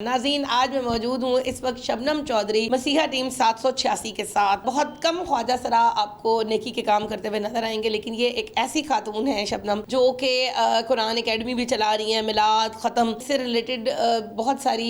नाज़रीन, आज मैं मौजूद हूँ इस वक्त शबनम चौधरी मसीहा टीम 786 के साथ। बहुत कम ख्वाजा सरा आपको नेकी के काम करते हुए नजर आएंगे, लेकिन ये एक ऐसी खातून है शबनम जो कि कुरान एकेडमी भी चला रही हैं, मिलाद ख़त्म से रिलेटेड बहुत सारी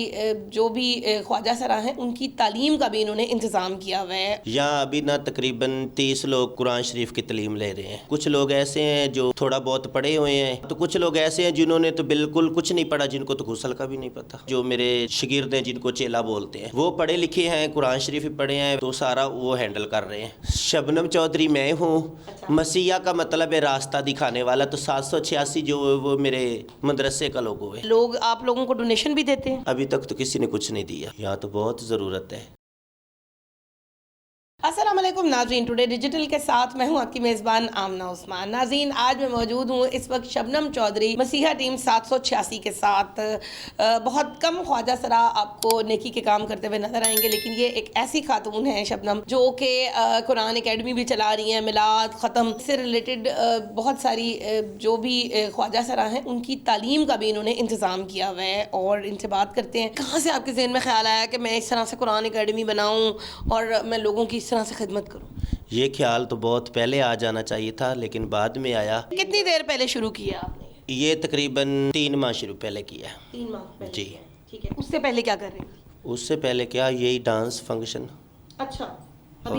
जो भी ख्वाजा सरा हैं उनकी तालीम का भी इन्होंने इंतज़ाम किया हुआ है। यहाँ अभी ना तकरीबन 30 लोग कुरान शरीफ की तालीम ले रहे हैं। कुछ लोग ऐसे हैं जो थोड़ा बहुत पढ़े हुए हैं, तो कुछ लोग ऐसे हैं जिन्होंने तो बिल्कुल कुछ नहीं पढ़ा, जिनको तो गुस्ल का भी नहीं पता। जो मेरे शागिर्द हैं जिनको चेला बोलते हैं, वो पढ़े लिखे हैं, कुरान शरीफ पढ़े हैं, तो सारा वो हैंडल कर रहे हैं। शबनम चौधरी मैं हूँ। मसीहा का मतलब है रास्ता दिखाने वाला। तो 786 जो वो मेरे मदरसे का लोगो है। लोग आप लोगों को डोनेशन भी देते हैं? अभी तक तो किसी ने कुछ नहीं दिया। यहाँ तो बहुत ज़रूरत है। अस्सलाम वालेकुम नाज़रीन, टुडे डिजिटल के साथ मैं हूं आपकी मेज़बान आमना उस्मान। नाज़रीन, आज मैं मौजूद हूं इस वक्त शबनम चौधरी मसीहा टीम 786 के साथ। बहुत कम ख्वाजा सरा आपको नेकी के काम करते हुए नजर आएंगे, लेकिन ये एक ऐसी खातून है शबनम जो कि कुरान एकेडमी भी चला रही हैं, मिलाद ख़त्म से रिलेटेड बहुत सारी जो भी ख्वाजा सरा हैं उनकी तालीम का भी इन्होंने इंतज़ाम किया हुआ है। और इनसे बात करते हैं, कहाँ से आपके ज़हन में ख्याल आया कि मैं इस तरह से कुरान एकेडमी बनाऊँ और मैं लोगों की तरह से खिदमत करूं? ये ख्याल तो बहुत पहले आ जाना चाहिए था, लेकिन बाद में आया। कितनी देर पहले शुरू किया आपने? ये तकरीबन 3 माह शुरू पहले किया। 3 माह पहले? जी। ठीक है। उससे पहले क्या कर रही थी? उससे पहले क्या, यही डांस फंक्शन। अच्छा,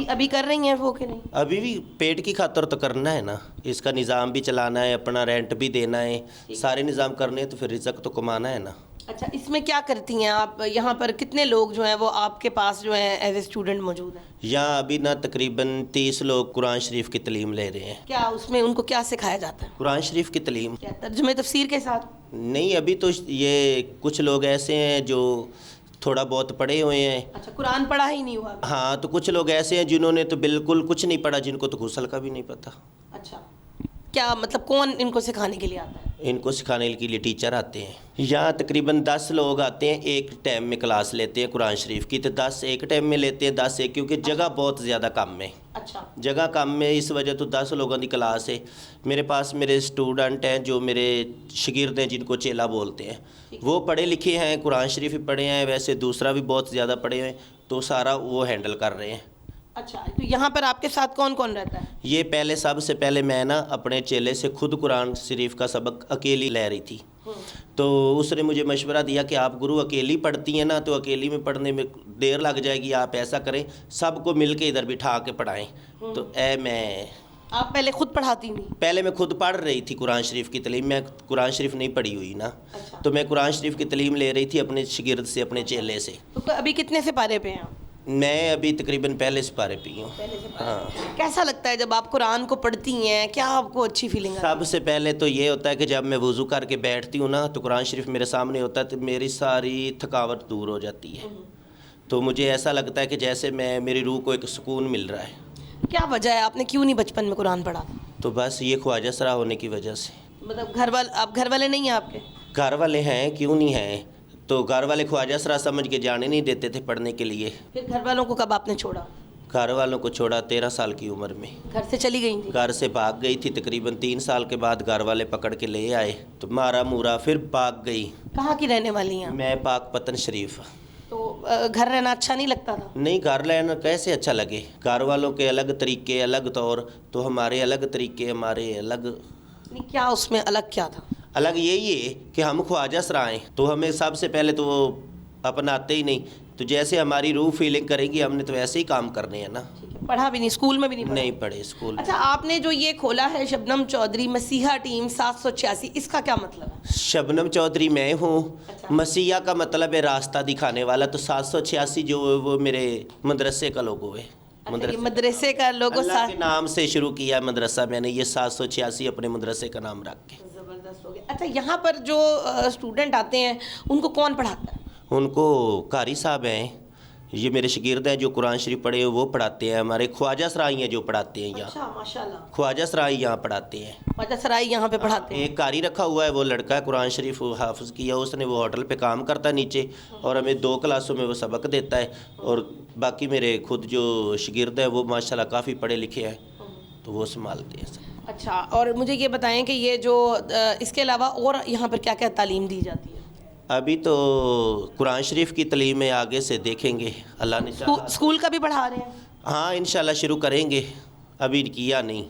अभी कर रही हैं वो कि नहीं? अभी भी पेट की खातर तो करना है ना, इसका निज़ाम भी चलाना है, अपना रेंट भी देना है, सारे निज़ाम करने हैं, तो फिर रिज़्क तो कमाना है ना। अच्छा, इसमें क्या करती हैं आप? यहाँ पर कितने लोग जो हैं वो आपके पास जो हैं एज ए स्टूडेंट मौजूद हैं? यहाँ अभी ना तकरीबन 30 लोग कुरान शरीफ की तालीम ले रहे हैं। क्या उसमें उनको क्या सिखाया जाता है? कुरान शरीफ की तालीम क्या तर्जुमे तफसीर के साथ? नहीं, अभी तो ये कुछ लोग ऐसे हैं जो थोड़ा बहुत पढ़े हुए हैं। अच्छा, कुरान पढ़ा ही नहीं हुआ? हाँ, तो कुछ लोग ऐसे हैं जिन्होंने तो बिल्कुल कुछ नहीं पढ़ा, जिनको तो गुस्ल का भी नहीं पता। अच्छा, क्या मतलब कौन इनको सिखाने के लिए आता है? इनको सिखाने के लिए टीचर आते हैं। यहाँ तकरीबन 10 लोग आते हैं, एक टाइम में क्लास लेते हैं कुरान शरीफ की। तो 10 एक टाइम में लेते हैं, 10 एक, क्योंकि जगह बहुत ज़्यादा कम है। अच्छा, जगह कम है, इस वजह तो 10 लोगों की क्लास है। मेरे पास मेरे स्टूडेंट हैं जो मेरे शागिर्द हैं जिनको चेला बोलते हैं, वो पढ़े लिखे हैं, कुरान शरीफ पढ़े हैं, वैसे दूसरा भी बहुत ज़्यादा पढ़े हैं, तो सारा वो हैंडल कर रहे हैं। अच्छा, तो यहाँ पर आपके साथ कौन कौन रहता है? ये पहले सबसे पहले मैं ना अपने चेले से खुद कुरान शरीफ का सबक अकेली ले रही थी। तो उसने मुझे मशवरा दिया कि आप गुरु अकेली पढ़ती हैं ना, तो अकेली में पढ़ने में देर लग जाएगी, आप ऐसा करें सबको मिल के इधर बिठा के पढ़ाएं। तो मैं आप पहले खुद पढ़ाती थी? पहले मैं खुद पढ़ रही थी कुरान शरीफ की तालीम। मैं कुरान शरीफ नहीं पढ़ी हुई ना। अच्छा। तो मैं कुरान शरीफ की तालीम ले रही थी अपने शागिर्द से, अपने चेले से। तो अभी कितने से पारे पे हैं आप? मैं अभी तकरीबन पहले से पारे पी हूँ। हाँ। कैसा लगता है जब आप कुरान को पढ़ती हैं? क्या आपको अच्छी फीलिंग आती है? सबसे पहले तो ये होता है कि जब मैं वज़ू करके बैठती हूँ ना, तो कुरान शरीफ मेरे सामने होता है, तो मेरी सारी थकावट दूर हो जाती है। तो मुझे ऐसा लगता है कि जैसे मेरी रूह को एक सुकून मिल रहा है। क्या वजह है, आपने क्यों नहीं बचपन में कुरान पढ़ा था? तो बस ये ख्वाजा सरा होने की वजह से। मतलब आप घर वाले नहीं हैं आपके? घर वाले हैं, क्यों नहीं हैं, तो घर वाले ख्वाजा सरा समझ के जाने नहीं देते थे पढ़ने के लिए। फिर घर वालों को कब आपने छोड़ा? घर वालों को छोड़ा 13 साल की उम्र में। घर से चली गई थी? घर से भाग गई थी। तकरीबन 3 साल के बाद घर वाले पकड़ के ले आए, तो मारा मूरा, फिर भाग गई। कहाँ की रहने वाली हैं? मैं पाकपतन शरीफ। तो घर रहना अच्छा नहीं लगता था? नहीं, घर रहना कैसे अच्छा लगे। घर वालों के अलग तरीके, अलग तौर, तो हमारे अलग तरीके, हमारे अलग। नहीं, क्या उसमें अलग क्या था? अलग यही है कि हम ख्वाजा सराएँ, तो हमें सबसे पहले तो वो अपनाते ही नहीं। तो जैसे हमारी रूह फीलिंग करेगी, हमने तो वैसे ही काम करने हैं ना। पढ़ा भी नहीं, स्कूल में भी नहीं पढ़ा? नहीं पढ़े स्कूल। अच्छा, आपने जो ये खोला है शबनम चौधरी मसीहा टीम 786, इसका क्या मतलब है? शबनम चौधरी मैं हूँ। अच्छा। मसीहा का मतलब है रास्ता दिखाने वाला। तो 786 जो वो मेरे मदरसे का लोगो है। अच्छा, ये मदरसे का लोगो अल्लाह के नाम से शुरू किया मदरसा मैंने, ये 786 अपने मदरसे का नाम रख के। ज़बरदस्त हो गया। अच्छा, यहाँ पर जो स्टूडेंट आते हैं उनको कौन पढ़ाता है? उनको कारी साहब हैं, ये मेरे शागिर्द हैं जो कुरान शरीफ पढ़े वो पढ़ाते हैं। हमारे ख्वाजा सराई हैं जो पढ़ाते हैं यहाँ। अच्छा, माशाल्लाह। ख्वाजा सराई यहाँ पढ़ाते हैं। ख्वाजा सराई यहाँ पे पढ़ाते हैं? एक कारी रखा हुआ है, वो लड़का है, कुरान शरीफ हाफिज़ किया उसने, वो होटल पे काम करता है नीचे, और हमें 2 क्लासों में वो सबक देता है। और बाकी मेरे खुद जो शागिर्द हैं वो माशाल्लाह काफ़ी पढ़े लिखे हैं, तो वो संभालते हैं सब। अच्छा, और मुझे ये बताएं कि ये जो इसके अलावा और यहाँ पर क्या क्या तालीम दी जाती है? ابھی تو قرآن شریف کی تعلیم میں آگے سے دیکھیں گے اللہ نے چاہا. اسکول کا بھی پڑھا رہے ہیں؟ ہاں انشاءاللہ شروع کریں گے, ابھی کیا نہیں,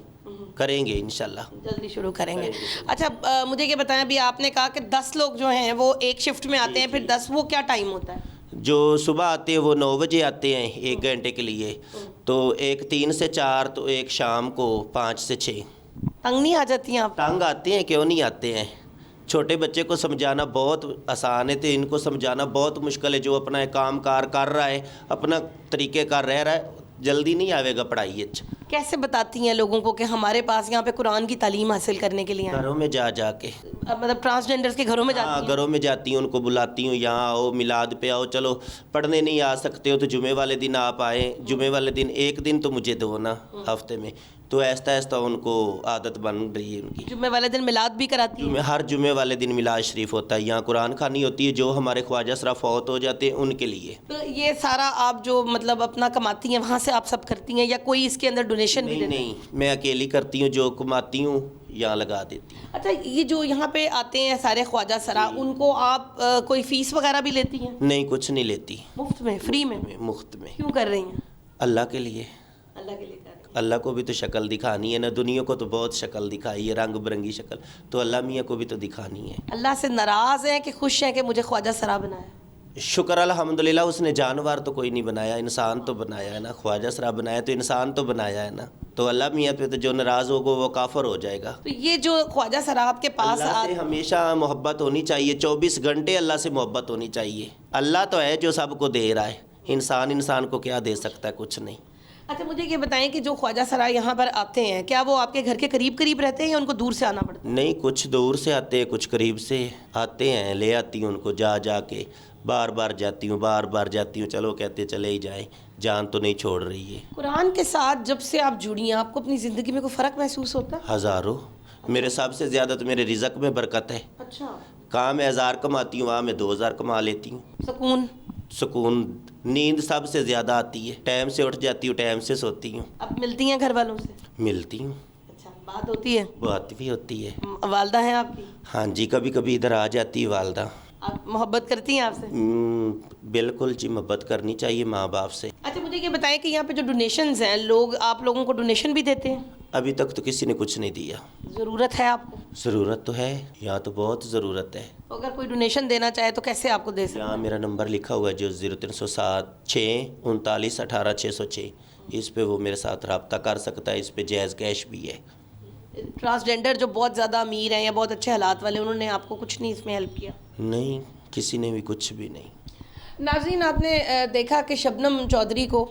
کریں گے انشاءاللہ, جلدی شروع کریں گے. اچھا مجھے یہ بتائیں, ابھی آپ نے کہا کہ 10 لوگ جو ہیں وہ ایک شفٹ میں آتے ہیں, پھر 10 وہ کیا ٹائم ہوتا ہے؟ جو صبح آتے ہیں وہ 9 بجے آتے ہیں 1 گھنٹے کے لیے, تو ایک 3 سے 4, تو ایک شام کو 5 سے 6. تنگ نہیں آ جاتی ہیں آپ؟ تنگ آتے ہیں, کیوں نہیں آتے ہیں. چھوٹے بچے کو سمجھانا بہت آسان ہے, تو ان کو سمجھانا بہت مشکل ہے. جو اپنا کام کار کر رہا ہے, اپنا طریقے کار رہ رہا ہے, جلدی نہیں آئے گا پڑھائی. کیسے بتاتی ہیں لوگوں کو کہ ہمارے پاس یہاں پہ قرآن کی تعلیم حاصل کرنے کے لیے آئیں؟ گھروں میں جا کے, مطلب ٹرانسجینڈرز کے گھروں میں جاتی ہیں؟ گھروں میں جاتی ہوں, ان کو بلاتی ہوں, یہاں آؤ, میلاد پہ آؤ, چلو پڑھنے نہیں آ سکتے ہو تو جمعے والے دن آپ آئیں, جمعے والے دن ایک دن تو مجھے دو نا ہفتے میں. تو آہستہ آہستہ ان کو عادت بن رہی ہے ان کی. جمعے والے دن میلاد بھی کراتی ہیں؟ ہر جمعے والے دن میلاد شریف ہوتا ہے. یہاں قرآن خوانی ہوتی ہے, جو ہمارے خواجہ سرا فوت ہو جاتے ہیں ان کے لیے. تو یہ سارا آپ جو مطلب اپنا کماتی ہیں وہاں سے آپ سب کرتی ہیں, یا کوئی اس کے اندر ڈونیشن بھی دیتے ہیں؟ نہیں, میں اکیلی کرتی ہوں, جو کماتی ہوں یہاں لگا دیتی ہوں. اچھا, یہ جو یہاں پہ آتے ہیں سارے خواجہ سرا, ان کو آپ کوئی فیس وغیرہ بھی لیتی ہیں؟ نہیں, کچھ نہیں لیتی. مفت میں, فری میں؟ مفت میں. کیوں کر رہی ہیں؟ اللہ کے لیے. اللہ کے لیے کر رہی ہیں. اللہ کو بھی تو شکل دکھانی ہے نا, دنیا کو تو بہت شکل دکھائی ہے, رنگ برنگی شکل, تو اللہ میاں کو بھی تو دکھانی ہے. اللہ سے ناراض ہیں کہ خوش ہیں کہ مجھے خواجہ سرا بنایا؟ شکر الحمدللہ, اس نے جانور تو کوئی نہیں بنایا, انسان تو بنایا ہے نا. خواجہ سرا بنایا تو انسان تو بنایا ہے نا. تو اللہ میاں پہ تو جو ناراض ہوگا وہ کافر ہو جائے گا. تو یہ جو خواجہ سرا آپ کے پاس اللہ سے ہمیشہ محبت ہونی چاہیے, 24 گھنٹے اللہ سے محبت ہونی چاہیے. اللہ تو ہے جو سب کو دے رہا ہے, انسان کو کیا دے سکتا ہے, کچھ نہیں. اچھا مجھے یہ بتائیں کہ جو خواجہ سرا یہاں پر آتے ہیں, کیا وہ آپ کے گھر کے قریب رہتے ہیں یا ان کو دور سے آنا پڑتا ہے؟ نہیں, کچھ دور سے آتے ہیں, کچھ قریب سے آتے ہیں. لے آتی ہوں ان کو جا کے, بار بار جاتی ہوں, چلو کہتے چلے ہی جائیں, جان تو نہیں چھوڑ رہی ہے. قرآن کے ساتھ جب سے آپ جڑی ہیں, آپ کو اپنی زندگی میں کوئی فرق محسوس ہوتا ہے؟ ہزاروں. میرے سب سے زیادہ تو میرے رزق میں برکت ہے. اچھا. کہاں میں 1000 کماتی ہوں, وہاں میں 2000 کما لیتی ہوں. سکون, نیند سب سے زیادہ آتی ہے. ٹائم سے اٹھ جاتی ہوں, ٹائم سے سوتی ہوں. اب ملتی ہیں گھر والوں سے؟ ملتی ہوں. اچھا, بات ہوتی ہے؟ بات بھی ہوتی ہے. والدہ ہیں آپ کی؟ ہاں جی, کبھی کبھی ادھر آ جاتی ہے والدہ. آپ محبت کرتی ہیں آپ سے؟ بالکل جی, محبت کرنی چاہیے ماں باپ سے. اچھا مجھے یہ بتائیں کہ یہاں پہ جو ڈونیشنز ہیں, آپ لوگوں کو ڈونیشن بھی دیتے ہیں؟ ابھی تک تو کسی نے کچھ نہیں دیا. ضرورت ہے آپ کو؟ ضرورت تو ہے, یہاں تو بہت ضرورت ہے. اگر کوئی ڈونیشن دینا چاہے تو کیسے آپ کو دے سکتے ہیں؟ یہاں میرا نمبر لکھا ہوا ہے جو 0307 6 39 18 606, اس پہ وہ میرے ساتھ رابطہ کر سکتا ہے. اس پہ جائز کیش بھی ہے. ٹرانسجینڈر جو بہت زیادہ امیر ہیں یا بہت اچھے حالات والے, انہوں نے آپ کو کچھ نہیں اس میں ہیلپ کیا؟ نہیں, کسی نے بھی کچھ بھی نہیں. ناظرین, آپ نے دیکھا کہ شبنم چودھری کو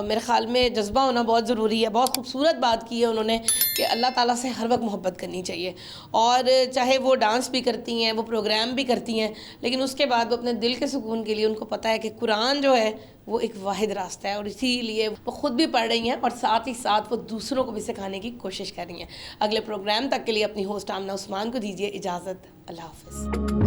میرے خیال میں جذبہ ہونا بہت ضروری ہے. بہت خوبصورت بات کی ہے انہوں نے کہ اللہ تعالیٰ سے ہر وقت محبت کرنی چاہیے, اور چاہے وہ ڈانس بھی کرتی ہیں, وہ پروگرام بھی کرتی ہیں, لیکن اس کے بعد وہ اپنے دل کے سکون کے لیے ان کو پتہ ہے کہ قرآن جو ہے وہ ایک واحد راستہ ہے, اور اسی لیے وہ خود بھی پڑھ رہی ہیں اور ساتھ ہی ساتھ وہ دوسروں کو بھی سکھانے کی کوشش کر رہی ہیں. اگلے پروگرام تک کے لیے اپنی ہوسٹ آمنہ عثمان کو دیجیے اجازت. اللہ حافظ.